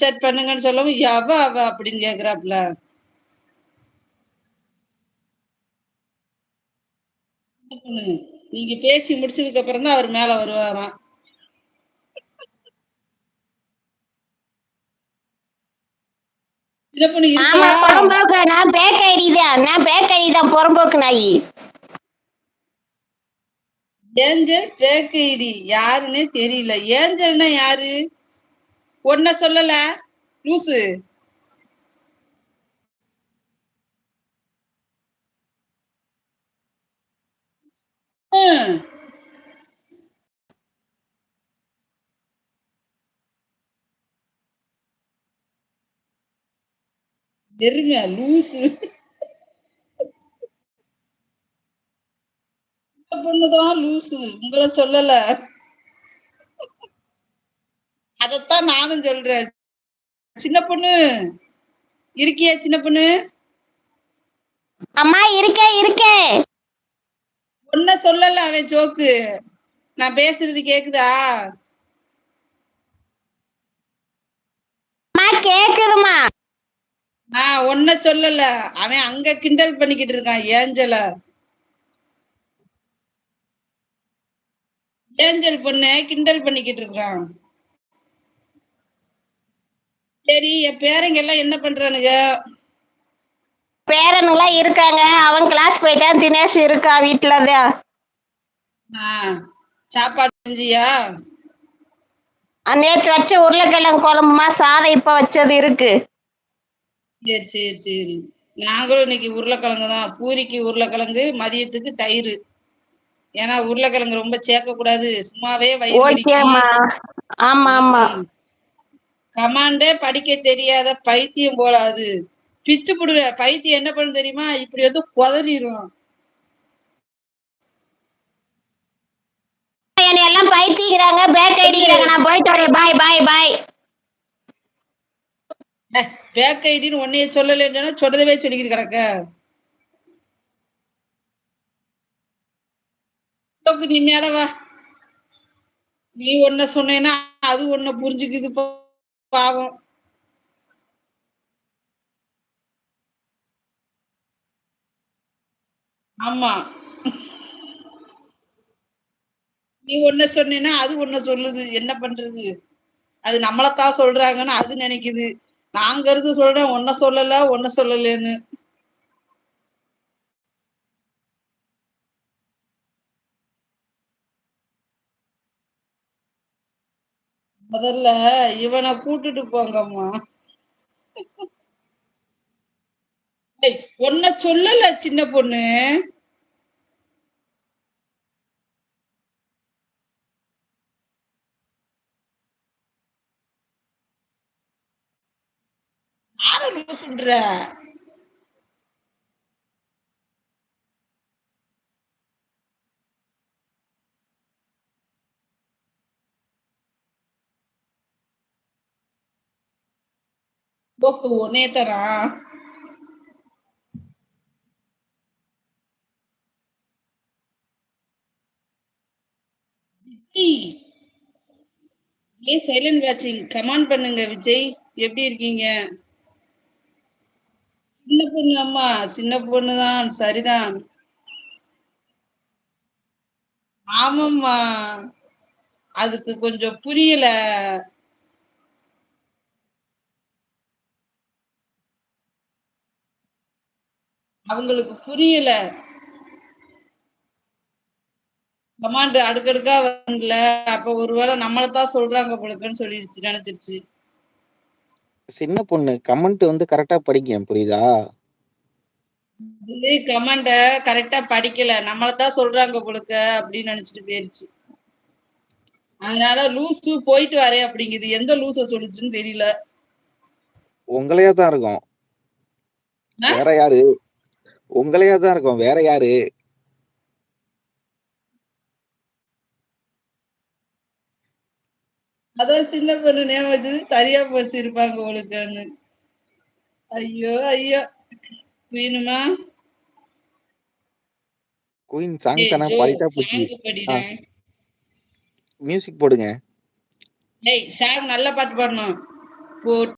Chat பண்ணுங்கன்னு சொல்லவும், "அவ அவ" அப்படின்னு கேட்கிறாப்புல. நீங்க பேசி முடிச்சதுக்கு அப்புறம் தான் அவர் மேல வருவாராம். சின்ன பொண்ணு ஆமா இருக்கா? புறம்போக்கு. நான் பேக் ஐடி தான். நான் பேக் ஐடி தான் புறம்போக்கு நாயி. ஏஞ்சல் பேக் ஐடி யாருன்னே தெரியல. ஏஞ்சல்னா யாரு? ஒன்ன சொல்லல. லூசு. ம். எருமை லூசு. இந்த பொண்ணுதான் லூசு. உங்கள சொல்லல. அதத்தான் நானும் சொல்றேன். சின்ன பொண்ணு இருக்கியா சின்ன பொண்ணு? அம்மா இருக்கேன். ஒன்ன சொல்லல அவன் ஜோக்கு. நான் பேசுறது கேக்குதா? அம்மா கேக்குதுமா. நான் ஒன்ன சொல்லல. அவன் அங்க கிண்டல் பண்ணிக்கிட்டு இருக்கான் ஏஞ்சல. ஏஞ்சல் பொண்ண கிண்டல் பண்ணிக்கிட்டு இருக்கான். சரி, என் பேரங்க எல்லாம் என்ன பண்றானுங்க? பேரனுங்களா இருக்காங்க. அவன் கிளாஸ் போயிட்டான். தினேஷ் இருக்கா வீட்டுலதான். சாப்பாடு செஞ்சியா? நேத்து வச்ச உருளைக்கிழங்கு குழம்புமா, சாதம் இப்ப வச்சது இருக்கு. சரி சரி சரி. நாங்களும் இன்னைக்கு உருளைக்கிழங்கு தான். பூரிக்கு உருளைக்கிழங்கு, மதியத்துக்கு தயிர். ஏன்னா உருளைக்கிழங்கு ரொம்ப சேர்க்கக்கூடாது. சும்மாவே வயிறு வலிக்கு. ஓகேம்மா. ஆமா. கமாண்டே படிக்க தெரியாத பைத்தியம் போல அது. பிச்சு புடுவேன். பைத்தியம் என்ன பண்ணும் தெரியுமா? இப்படி வந்து குதறிடும். என்னை எல்லாம் பைத்திக்கிறாங்க, பேக் அடிக்கிறாங்க. நான் போயிட்டு வரேன். பாய். பேக் ஐடின்னு உன்னைய சொல்லலைன்னா சொன்னதவே சொல்லிக்கிட்டு கிடக்க. நீ மேல வா. நீ ஒன்ன சொன்னேன்னா அது ஒன்ன புரிஞ்சுக்குது பாவம். ஆமா. நீ ஒன்ன சொன்னேன்னா அது ஒன்ன சொல்லுது. என்ன பண்றது? அது நம்மளத்தான் சொல்றாங்கன்னு அது நினைக்குது. நாங்க இருந்து சொல்றேன் ஒன்ன சொல்லலன்னு. முதல்ல இவனை கூட்டிட்டு போங்கம்மா. ஒன்ன சொல்லல சின்ன பொண்ணு. யார சொல்ற? போக்கு உன்னைய தரான். ஏன் சைலண்ட் வாட்சிங் கமெண்ட் பண்ணுங்க விஜய். எப்படி இருக்கீங்க? சின்ன பொண்ணு அம்மா. சின்ன பொண்ணுதான் சரிதான். ஆமாம்மா. அதுக்கு கொஞ்சம் புரியல. அவங்களுக்கு புரியல. கமாண்ட் அடுக்கடுக்கா வரல. அப்ப ஒருவேளை நம்மளத்தான் சொல்றாங்க போலக்குன்னு சொல்லிடுச்சு நினைச்சிருச்சு. சின்ன பொண்ணு கமெண்ட் வந்து கரெக்டா படிக்க புரியுதா? கமாண்ட கரெக்டா படிக்கல. நம்மளத்தான் சொல்றாங்க போலக்க அப்படின்னு நினைச்சிட்டு போயிருச்சு. அதனால லூசு போயிட்டு வரேன் அப்படிங்குது. எந்த லூச சொல்லுச்சுன்னு தெரியல. உங்களையா தான் இருக்கும். வேற யாரு? உங்களையா தான் இருக்கும். வேற யாரு? அதான் சின்ன பொண்ணு நேம் வச்சது சரியா போச்சு இருப்பாங்க உங்களுக்குன்னு. ஐயோ. வேணுமா? குயின் சாங் தானே பாடிட்டா போச்சு. மியூசிக் போடுங்க. சாங் நல்ல பாட்டு பாடணும். போட்